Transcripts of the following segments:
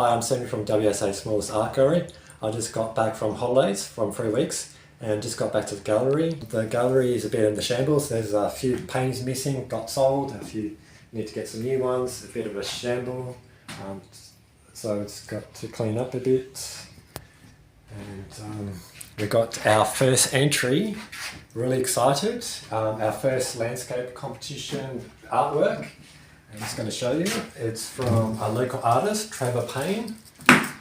Hi, I'm Sammy from WSA Smallest Art Gallery. I just got back from holidays from 3 weeks and just got back to the gallery. The gallery is a bit in the shambles. There's a few paintings missing, got sold, a few need to get some new ones, a bit of a shamble. So it's got to clean up a bit. And we got our first entry, really excited. Our first landscape competition artwork. I'm just going to show you. It's from a local artist, Trevor Payne.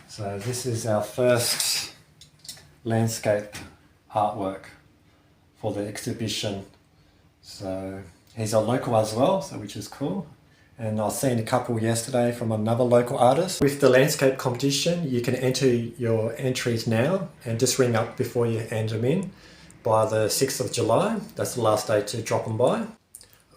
So this is our first landscape artwork for the exhibition. So he's a local as well, so which is cool. And I've seen a couple yesterday from another local artist. With the landscape competition, you can enter your entries now and just ring up before you enter them in by the 6th of July. That's the last day to drop them by.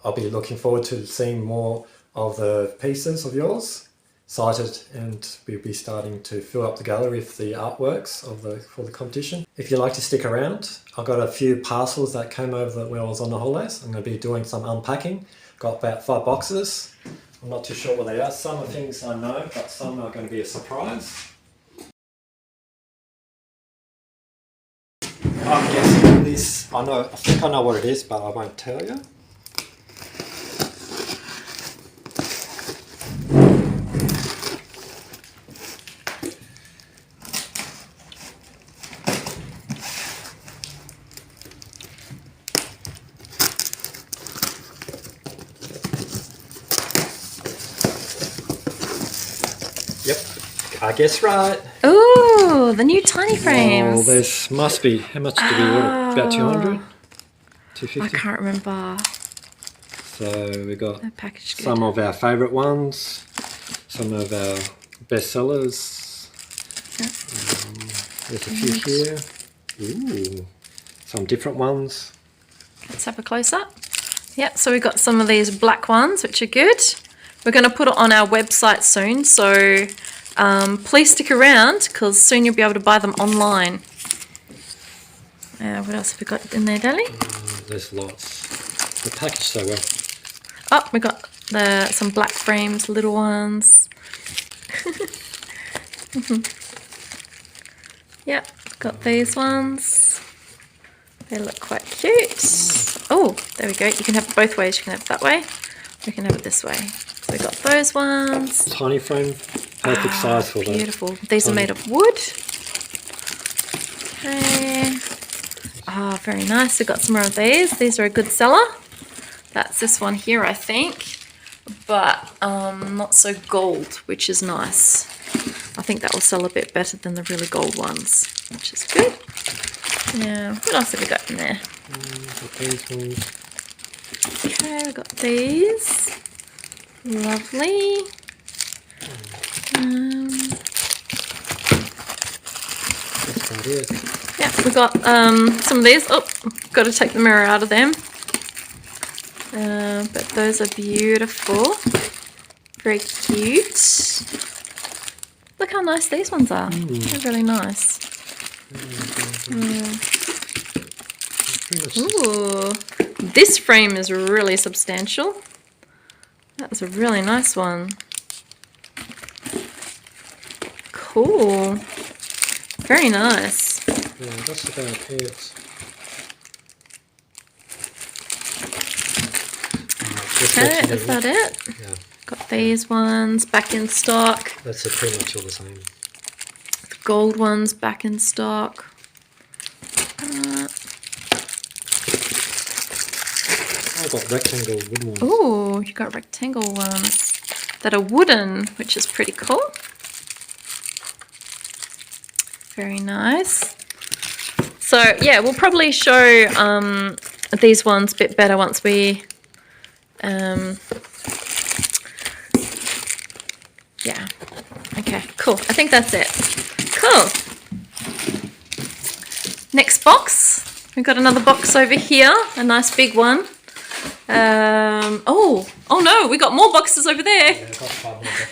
I'll be looking forward to seeing more of the pieces of yours cited, and we'll be starting to fill up the gallery with the artworks for the competition. If you'd like to stick around, I've got a few parcels that came over when I was on the holidays. I'm going to be doing some unpacking. Got about 5 boxes. I'm not too sure what they are. Some of the things I know, but some are going to be a surprise. I'm guessing this, I think I know what it is, but I won't tell you. Yep, I guess right. Ooh, the new tiny frames. Well, this must be, how much did we order? About 200? 250? I can't remember. So we got Packaged some of our favourite ones, some of our bestsellers. There's a few here. Ooh, some different ones. Let's have a close up. Yep, so we've got some of these black ones, which are good. We're going to put it on our website soon, so please stick around because soon you'll be able to buy them online. What else have we got in there, Dally? There's lots. They're packaged so well. Oh, we got some black frames, little ones. Yep, got these ones. They look quite cute. Oh, there we go. You can have it both ways. You can have it that way, or you can have it this way. So we got those ones. Tiny frame, perfect size for them. Beautiful. These are made of wood. Okay. Ah, very nice. We've got some more of these. These are a good seller. That's this one here, I think, but not so gold, which is nice. I think that will sell a bit better than the really gold ones, which is good. Yeah, what else have we got in there? Okay, we've got these. Lovely. That's about it. Yeah, we've got some of these. Oh, got to take the mirror out of them. But those are beautiful. Very cute. Look how nice these ones are. They're really nice. Ooh, this frame is really substantial. That was a really nice one. Cool. Very nice. Yeah, that's about it. Okay, is that it? Yeah. Got these ones back in stock. That's pretty much all the same. The gold ones back in stock. I've got rectangle wooden ones. Oh, you got rectangle ones that are wooden, which is pretty cool. Very nice. So yeah, we'll probably show these ones a bit better once we yeah. Okay, cool. I think that's it. Cool. Next box. We've got another box over here, a nice big one. Oh no, we got more boxes over there. Yeah, I've got 5 more boxes.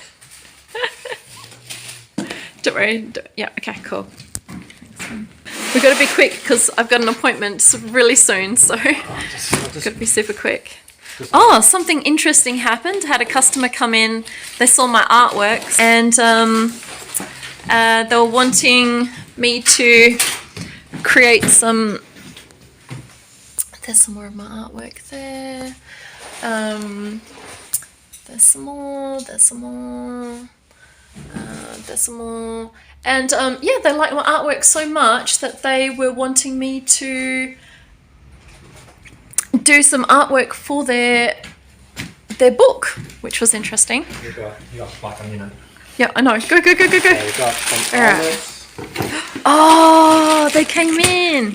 Don't worry. Yeah, okay, cool. We've got to be quick because I've got an appointment really soon, so got to be super quick. Oh, something interesting happened. Had a customer come in. They saw my artworks and They were wanting me to create some, there's some more of my artwork there. There's some more, there's some more, there's some more. And yeah, they like my artwork so much that they were wanting me to do some artwork for their book, which was interesting. You got like a minute. Yeah, I know. Go, go, go, go, go. So you got some All right. eyelets. Oh, they came in.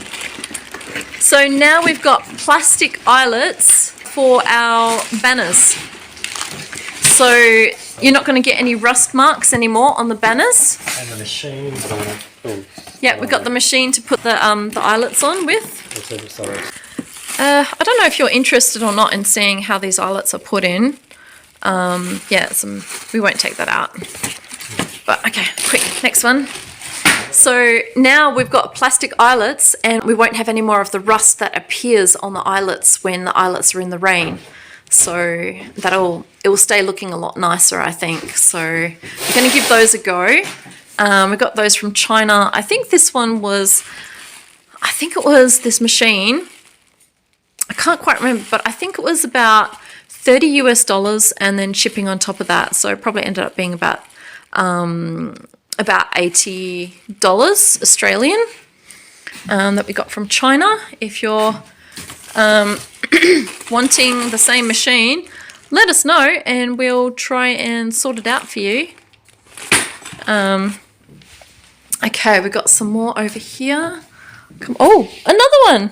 So now we've got plastic eyelets for our banners. So you're not going to get any rust marks anymore on the banners. And the machine. Yeah, we've got the machine to put the eyelets on with. Sorry. I don't know if you're interested or not in seeing how these eyelets are put in. Yeah, we won't take that out. But okay, quick, next one. So now we've got plastic eyelets and we won't have any more of the rust that appears on the eyelets when the eyelets are in the rain. So it will stay looking a lot nicer, I think. So we're going to give those a go. We got those from China. I think it was this machine. I can't quite remember, but I think it was about $30 US and then shipping on top of that. So it probably ended up being about $80 Australian that we got from China. If you're wanting the same machine, let us know and we'll try and sort it out for you. Okay, we got some more over here. Oh, another one.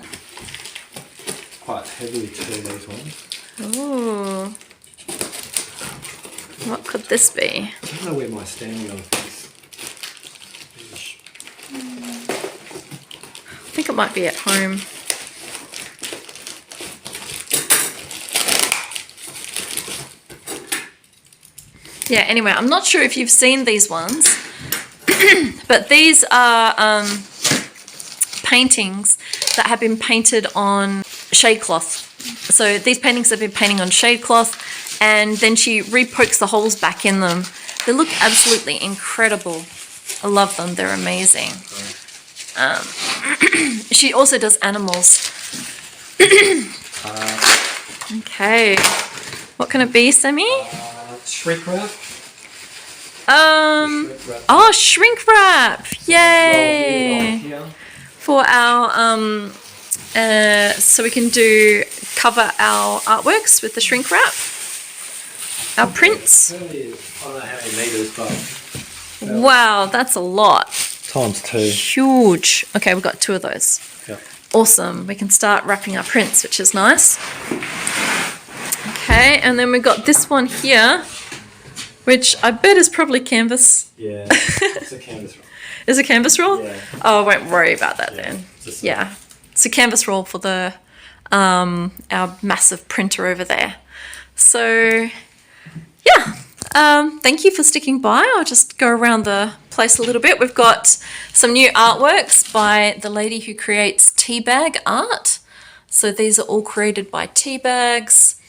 Quite heavy too, these ones. Oh, what could this be? I don't know where my standing on this. I think it might be at home. Yeah, anyway, I'm not sure if you've seen these ones, but these are paintings that have been painted on shade cloth. So these paintings have been painting on shade cloth and then she repokes the holes back in them. They look absolutely incredible. I love them, they're amazing. She also does animals. Okay, what can it be, Sammy? Shrink wrap. Oh, shrink wrap! Yay! For our so we can cover our artworks with the shrink wrap. Our prints. I don't know how many meters, but wow, that's a lot. times 2. Huge. Okay, we've got 2 of those. Yep. Awesome. We can start wrapping our prints, which is nice. Okay, and then we've got this one here, which I bet is probably canvas. Yeah, it's a canvas roll. Is it canvas roll? Yeah. Oh, I won't worry about that then. Yeah, it's a canvas roll for the our massive printer over there. So, yeah. Thank you for sticking by. I'll just go around the place a little bit. We've got some new artworks by the lady who creates tea bag art. So these are all created by tea bags.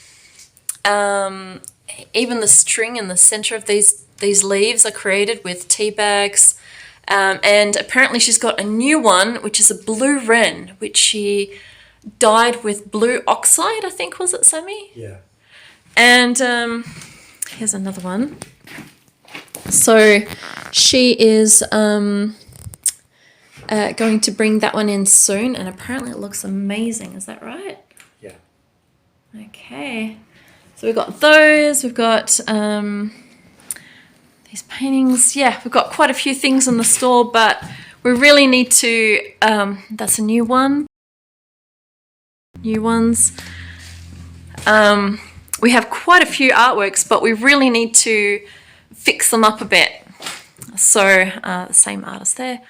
Even the string in the center of these leaves are created with tea bags. And apparently she's got a new one, which is a blue wren, which she dyed with blue oxide, I think, was it, Sammy? Yeah. And here's another one. So she is going to bring that one in soon, and apparently it looks amazing. Is that right? Yeah. Okay. So we've got those. We've got these paintings. Yeah, we've got quite a few things in the store, but we really need to. That's a new one. New ones. We have quite a few artworks, but we really need to fix them up a bit. So the same artist there.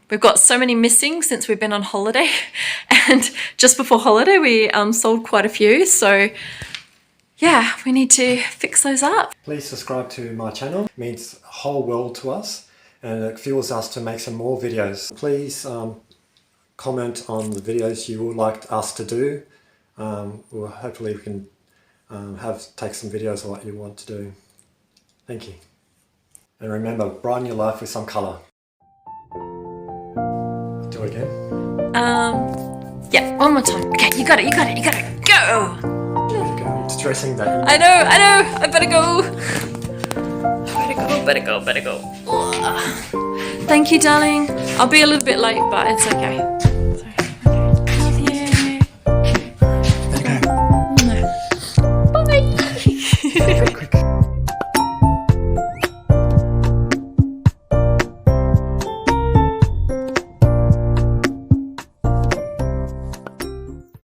We've got so many missing since we've been on holiday, and just before holiday we sold quite a few. So yeah, we need to fix those up. Please subscribe to my channel. It means a whole world to us, and it fuels us to make some more videos. Please comment on the videos you would like us to do. Well, hopefully we can take some videos of what you want to do. Thank you. And remember, brighten your life with some colour. Do it again. Yeah, one more time. Okay, you got it, go! It's dressing that. I know, I better go. Better go. Ugh. Thank you, darling. I'll be a little bit late, but it's okay.